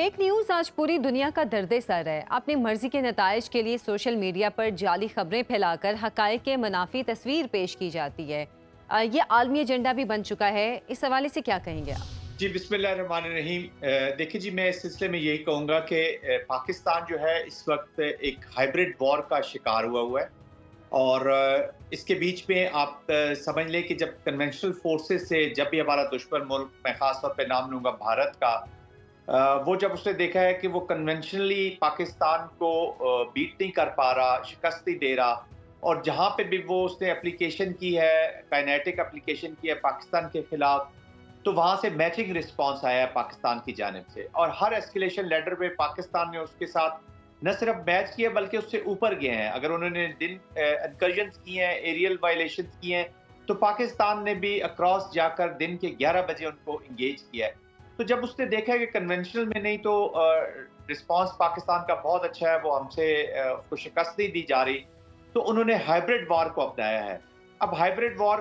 Fake news आज पूरी दुनिया का दर्द सर है। अपनी मर्जी के नताइज के लिए सोशल मीडिया पर जाली खबरें फैलाकर हकायक के मुनाफी तस्वीर पेश की जाती है। ये आलमी एजेंडा भी बन चुका है। इस हवाले से क्या कहेंगे आप? जी, बिस्मिल्लाहिर्रहमानिर्रहीम। देखिए जी, मैं इस सिलसिले में यही कहूँगा कि पाकिस्तान जो है इस वक्त एक हाइब्रिड वॉर का शिकार हुआ हुआ है। और इसके बीच में आप समझ लें कि जब कन्वेंशनल फोर्सेस से जब भी हमारा दुश्मन मुल्क, मैं ख़ास तौर पे नाम लूँगा भारत का, वो जब उसने देखा है कि वो कन्वेंशनली पाकिस्तान को बीट नहीं कर पा रहा, शिकस्त नहीं दे रहा, और जहाँ पे भी वो उसने एप्लीकेशन की है, काइनेटिक एप्लीकेशन की है पाकिस्तान के खिलाफ, तो वहाँ से मैचिंग रिस्पॉन्स आया है पाकिस्तान की जानिब से। और हर एस्केलेशन लेडर पे पाकिस्तान ने उसके साथ न सिर्फ मैच किया बल्कि उससे ऊपर गए हैं। अगर उन्होंने दिन इनकर्जन्स किए हैं, एरियल वायलेशंस किए हैं, तो पाकिस्तान ने भी अक्रॉस जाकर दिन के 11 बजे उनको इंगेज किया है। तो जब उसने देखा है कि कन्वेंशनल में नहीं तो रिस्पॉन्स पाकिस्तान का बहुत अच्छा है, वो हमसे उसको शिकस्त नहीं दी जा रही, तो उन्होंने हाइब्रिड वॉर को अपनाया है। अब हाइब्रिड वॉर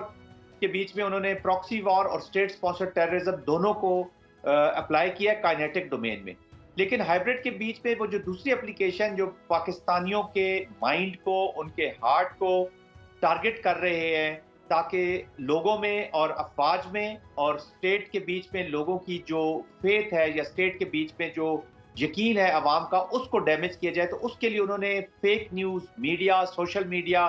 के बीच में उन्होंने प्रॉक्सी वॉर और स्टेट स्पॉन्सर्ड टेररिज्म दोनों को अप्लाई किया है काइनेटिक डोमेन में। लेकिन हाइब्रिड के बीच में वो जो दूसरी एप्लीकेशन जो पाकिस्तानियों के माइंड को, उनके हार्ट को टारगेट कर रहे हैं, ताकि लोगों में और अफवाज में और स्टेट के बीच में लोगों की जो फेथ है या स्टेट के बीच में जो यकीन है अवाम का, उसको डैमेज किया जाए, तो उसके लिए उन्होंने fake news, media, social media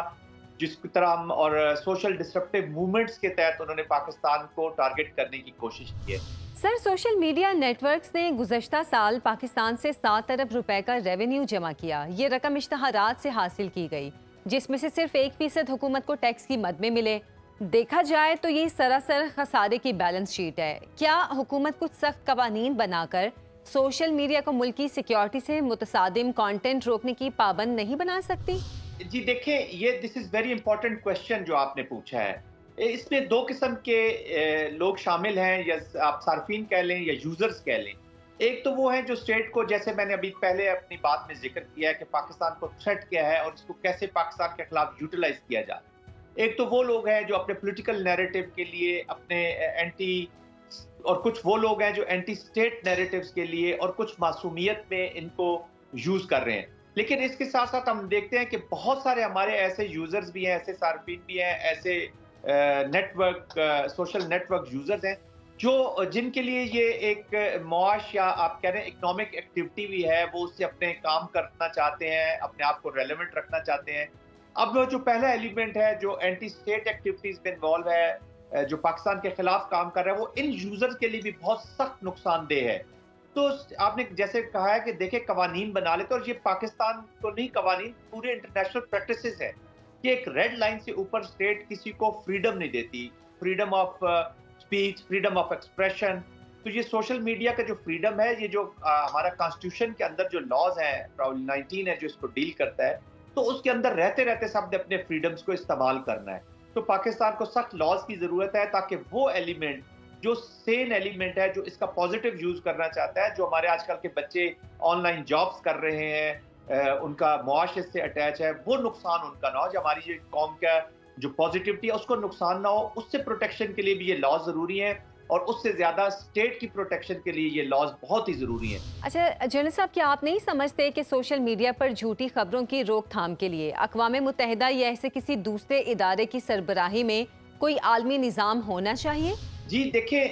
जिसकी तरह हम और सोशल डिस्ट्रप्टिव मूवमेंट्स के तहत उन्होंने पाकिस्तान को टारगेट करने की कोशिश की है। सर, सोशल मीडिया नेटवर्क्स ने गुज़श्ता साल पाकिस्तान से 7 अरब रुपए का रेवेन्यू जमा किया। ये रकम इश्तहारात से हासिल की गई, जिसमें से सिर्फ 1% हुकूमत को टैक्स की मद में मिले। देखा जाए तो ये सरासर खसारे की बैलेंस शीट है। क्या हुकूमत कुछ सख्त कवानीन बनाकर सोशल मीडिया को मुल्की सिक्योरिटी से मुतसादिम कंटेंट रोकने की पाबंद नहीं बना सकती? जी देखिए, ये this is very important question जो आपने पूछा है। इसमें दो किस्म के लोग शामिल हैं, या आप सार्फिन कह लें या यूजर्स कह लें। एक तो वो है जो स्टेट को, जैसे मैंने अभी पहले अपनी बात में जिक्र किया है कि पाकिस्तान को थ्रेट क्या है और इसको कैसे पाकिस्तान के खिलाफ यूटिलाइज किया जाए। एक तो वो लोग हैं जो अपने पॉलिटिकल नैरेटिव के लिए अपने एंटी, और कुछ वो लोग हैं जो एंटी स्टेट नैरेटिव्स के लिए और कुछ मासूमियत में इनको यूज कर रहे हैं। लेकिन इसके साथ साथ हम देखते हैं कि बहुत सारे हमारे ऐसे यूजर्स भी हैं, ऐसे सार्फिन भी हैं, ऐसे नेटवर्क, सोशल नेटवर्क यूजर्स हैं जो जिनके लिए ये एक मुआश, या आप कह रहे हैं इकोनॉमिक एक्टिविटी भी है, वो उससे अपने काम करना चाहते हैं, अपने आप को रेलेवेंट रखना चाहते हैं। अब वो जो पहला एलिमेंट है जो एंटी स्टेट एक्टिविटीज में इन्वॉल्व है, जो पाकिस्तान के खिलाफ काम कर रहा है, वो इन यूजर्स के लिए भी बहुत सख्त नुकसानदेह है। तो आपने जैसे कहा है कि देखिए कवानीन बना लेते, और ये पाकिस्तान तो नहीं, कवानीन पूरे इंटरनेशनल प्रैक्टिसेस है कि एक रेड लाइन से ऊपर स्टेट किसी को फ्रीडम नहीं देती, freedom of speech, freedom of expression. तो ये सोशल मीडिया का जो फ्रीडम है, ये जो हमारा कॉन्स्टिट्यूशन के अंदर जो लॉज हैं, प्रावली 19 है जो इसको डील करता है, तो उसके अंदर रहते रहते सब ने अपने फ्रीडम्स को इस्तेमाल करना है। तो पाकिस्तान को सख्त लॉज की जरूरत है, ताकि वो एलिमेंट जो सेन एलिमेंट है, जो इसका पॉजिटिव यूज करना चाहता है, जो हमारे आजकल के बच्चे ऑनलाइन जॉब्स कर रहे हैं, उनका मुआशरे से अटैच है, वो नुकसान उनका ना हो, जो हमारी जो कौम का जो पॉजिटिविटी है उसको नुकसान ना हो, उससे प्रोटेक्शन के लिए भी ये लॉज जरूरी है, और उससे ज्यादा स्टेट की प्रोटेक्शन के लिए ये लॉज बहुत ही जरूरी है। अच्छा जनरल साहब, क्या आप नहीं समझते कि सोशल मीडिया पर झूठी खबरों की रोकथाम के लिए अक़वाम मुत्तहिदा या ऐसे किसी दूसरे इदारे की सरबराही में कोई आलमी निज़ाम होना चाहिए? जी देखिए,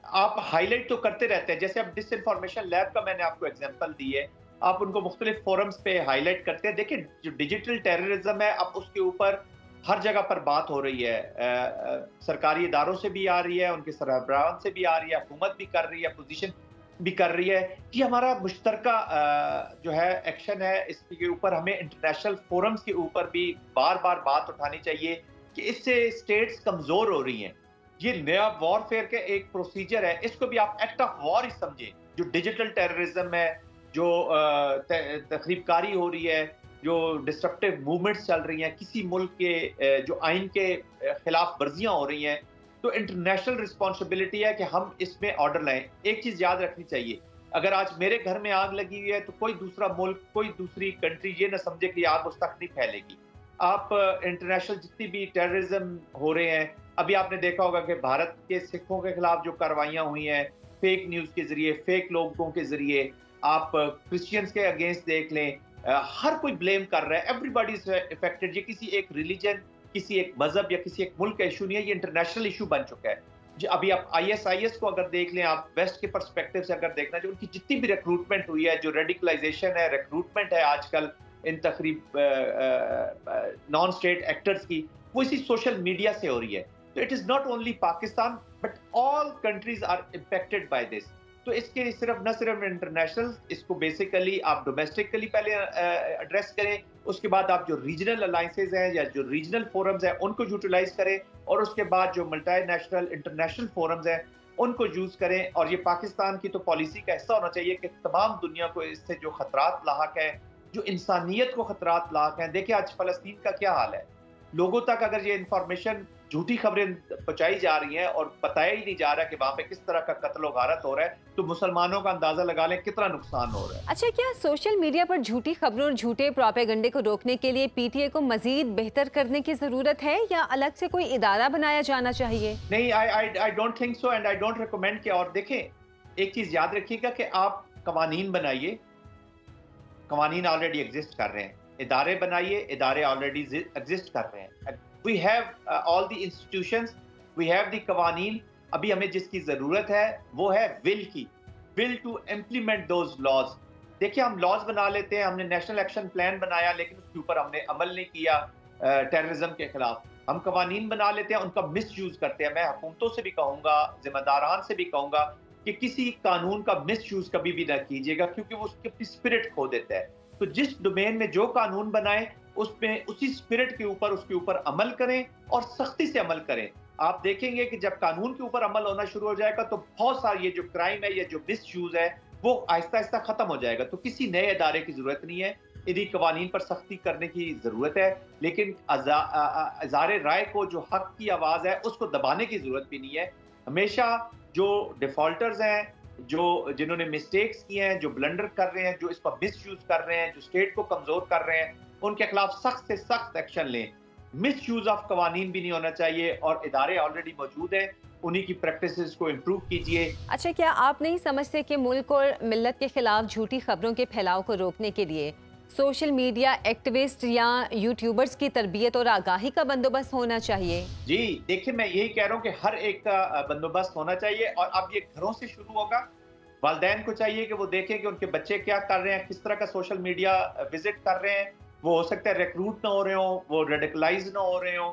आप हाईलाइट तो करते रहते हैं, जैसे अब डिस इन्फॉर्मेशन लैब का मैंने आपको एग्जांपल दी है, आप उनको मुख्तलिफ फोरम्स पे हाईलाइट करते हैं। देखिए जो डिजिटल टेररिज्म है, अब उसके ऊपर हर जगह पर बात हो रही है, सरकारी इदारों से भी आ रही है, उनके सरबराहान से भी आ रही है, हुकूमत भी कर रही है, अपोजिशन भी कर रही है। ये हमारा मुश्तरका जो है एक्शन है, इसके ऊपर हमें इंटरनेशनल फोरम्स के ऊपर भी बार बार बात उठानी चाहिए कि इससे स्टेट्स कमजोर हो रही हैं। ये नया वॉरफेयर का एक प्रोसीजर है, इसको भी आप एक्ट ऑफ वॉर ही समझें। जो डिजिटल टेररिज्म है, जो तखरीबकारी हो रही है, जो डिस्ट्रप्टिव मूवमेंट्स चल रही हैं, किसी मुल्क के जो आइन के खिलाफ वर्जियां हो रही हैं, तो इंटरनेशनल रिस्पॉन्सिबिलिटी है कि हम इसमें ऑर्डर लाएं। एक चीज याद रखनी चाहिए, अगर आज मेरे घर में आग लगी हुई है तो कोई दूसरा मुल्क, कोई दूसरी कंट्री ये ना समझे कि आग उस तक नहीं फैलेगी। आप इंटरनेशनल जितनी भी टेररिज्म हो रहे हैं, अभी आपने देखा होगा कि भारत के सिखों के खिलाफ जो कार्रवाइयां हुई हैं, फेक न्यूज़ के ज़रिए, फेक लोगों के ज़रिए, आप क्रिश्चियंस के अगेंस्ट देख लें, हर कोई ब्लेम कर रहा है, एवरीबॉडी इज़ अफेक्टेड। ये किसी एक रिलीजन, किसी एक मज़हब या किसी एक मुल्क का इशू नहीं है, ये इंटरनेशनल इशू बन चुका है। अभी आप आईएसआईएस को अगर देख लें, आप वेस्ट के पर्सपेक्टिव से अगर देखना, जो उनकी जितनी भी रिक्रूटमेंट हुई है, जो रेडिकलाइजेशन है, रिक्रूटमेंट है आजकल इन तकरीब नॉन स्टेट एक्टर्स की, वो इसी सोशल मीडिया से हो रही है। तो it is not only Pakistan but all countries are impacted by this. तो इसके न सिर्फ इंटरनेशनल, इसको बेसिकली आप डोमेस्टिकली पहले एड्रेस करें, उसके बाद आप जो रीजनल अलाइंसेज हैं या जो रीजनल फोरम्स हैं उनको यूटिलाइज करें, और उसके बाद जो मल्टीनेशनल इंटरनेशनल फोरम्स हैं उनको यूज़ करें। और ये पाकिस्तान की तो पॉलिसी का हिस्सा होना चाहिए कि तमाम दुनिया को इससे जो खतरात लाहक है, जो इंसानियत को खतरात लाहक हैं। देखिए आज फ़लस्तीन का क्या हाल है, लोगों तक अगर ये इंफॉर्मेशन, झूठी खबरें पहुंचाई जा रही हैं और बताया ही नहीं जा रहा कि वहाँ पे किस तरह का कत्ल गारत हो रहा है, तो मुसलमानों का अंदाजा लगा लें कितना नुकसान हो रहा है। अच्छा, क्या सोशल मीडिया पर झूठी खबरों और झूठे प्रोपेगेंडे को रोकने के लिए पीटीए को मजीद बेहतर करने की जरूरत है या अलग से कोई इदारा बनाया जाना चाहिए? नहीं, I don't think so and I don't recommend कि। और देखें, एक चीज याद रखिएगा कि आप कवानीन बनाइए, कवानीन ऑलरेडी एग्जिस्ट कर रहे हैं, इदारे बनाइए, इदारे ऑलरेडी एग्जिस्ट कर रहे हैं। We have all the institutions, we have the कवानीन। अभी हमें जिसकी जरूरत है वो है विल की, will to implement those laws. देखिए हम लॉज बना लेते हैं, हमने नेशनल एक्शन प्लान बनाया लेकिन उसके ऊपर हमने अमल नहीं किया टेररिज्म के खिलाफ। हम कवानीन बना लेते हैं, उनका मिस यूज करते हैं। मैं हुकूमतों से भी कहूँगा, जिम्मेदारान से भी कहूँगा कि किसी कानून का मिस यूज कभी भी ना कीजिएगा, क्योंकि वो उसकी स्पिरिट खो देता है। तो जिस डोमेन में जो कानून बनाए उसमें उसी स्पिरिट के ऊपर, उसके ऊपर अमल करें और सख्ती से अमल करें। आप देखेंगे कि जब कानून के ऊपर अमल होना शुरू हो जाएगा तो बहुत सारी ये जो क्राइम है, ये जो मिस यूज है, वो आहिस्ता आहिस्ता खत्म हो जाएगा। तो किसी नए इदारे की जरूरत नहीं है, इन्हीं कवानीन पर सख्ती करने की जरूरत है, लेकिन इज़हार राय को, जो हक की आवाज़ है, उसको दबाने की जरूरत भी नहीं है। हमेशा जो डिफॉल्टर्स हैं, जिन्होंने मिस्टेक्स किए हैं, जो ब्लंडर कर रहे हैं, जो इसका मिस यूज कर रहे हैं, जो स्टेट को कमजोर कर रहे हैं, उनके खिलाफ सख्त से सख्त एक्शन लें। मिस यूज ऑफ कवानीन भी नहीं होना चाहिए, और इदारे ऑलरेडी मौजूद हैं, उन्हीं की प्रैक्टिसेस को इम्प्रूव कीजिए। अच्छा, क्या आप नहीं समझते कि मुल्क और मिल्लत के खिलाफ झूठी खबरों के फैलाव को रोकने के लिए सोशल मीडिया एक्टिविस्ट या यूट्यूबर्स की तरबियत और आगाही का बंदोबस्त होना चाहिए? जी देखिए, मैं यही कह रहा हूँ कि हर एक का बंदोबस्त होना चाहिए, और अब ये घरों से शुरू होगा। वालिदैन को चाहिए कि वो देखें कि उनके बच्चे क्या कर रहे हैं, किस तरह का सोशल मीडिया विजिट कर रहे हैं। वो हो सकता है रिक्रूट ना हो रहे हो, वो रेडिकलाइज ना हो रहे हो,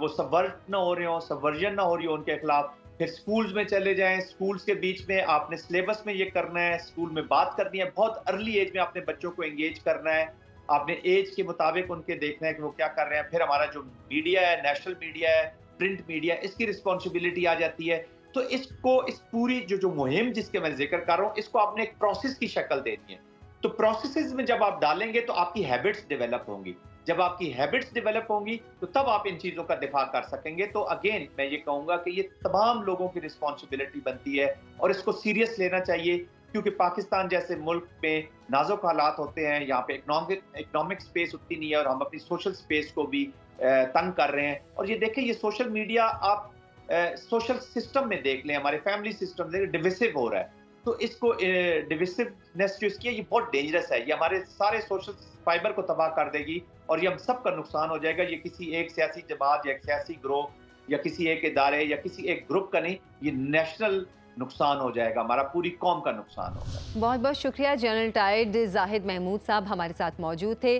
वो सबवर्ट ना हो रहे हो, सबवर्जन ना हो रही हो उनके खिलाफ। फिर स्कूल्स में चले जाएं, स्कूल्स के बीच में आपने सिलेबस में ये करना है, स्कूल में बात करनी है, बहुत अर्ली एज में आपने बच्चों को एंगेज करना है, आपने एज के मुताबिक उनके देखना है कि वो क्या कर रहे हैं। फिर हमारा जो मीडिया है, नेशनल मीडिया है, प्रिंट मीडिया, इसकी रिस्पॉन्सिबिलिटी आ जाती है। तो इसको, इस पूरी जो मुहिम जिसके मैं जिक्र कर रहा हूँ, इसको आपने एक प्रोसेस की शक्ल देनी है। तो प्रोसेसेस में जब आप डालेंगे तो आपकी हैबिट्स डेवलप होंगी, जब आपकी हैबिट्स डेवलप होंगी तो तब आप इन चीज़ों का दिफा कर सकेंगे। तो अगेन मैं ये कहूँगा कि ये तमाम लोगों की रिस्पॉन्सिबिलिटी बनती है और इसको सीरियस लेना चाहिए, क्योंकि पाकिस्तान जैसे मुल्क में नाजुक हालात होते हैं, यहाँ पे इकोनॉमिक स्पेस उतनी नहीं है, और हम अपनी सोशल स्पेस को भी तंग कर रहे हैं। और ये देखें, ये सोशल मीडिया आप सोशल सिस्टम में देख लें, हमारे फैमिली सिस्टम में डिविसिव हो रहा है। तो इसको डिविसिवनेस जो इसकी है, ये बहुत डेंजरस है, ये हमारे सारे सोशल फाइबर को तबाह कर देगी और ये हम सब का नुकसान हो जाएगा। ये किसी एक सियासी जमात या एक सियासी ग्रोह या किसी एक इदारे या किसी एक ग्रुप का नहीं, ये नेशनल नुकसान हो जाएगा, हमारा पूरी कौम का नुकसान होगा। बहुत बहुत शुक्रिया। जनरल टायर्ड जाहिद महमूद साहब हमारे साथ मौजूद थे।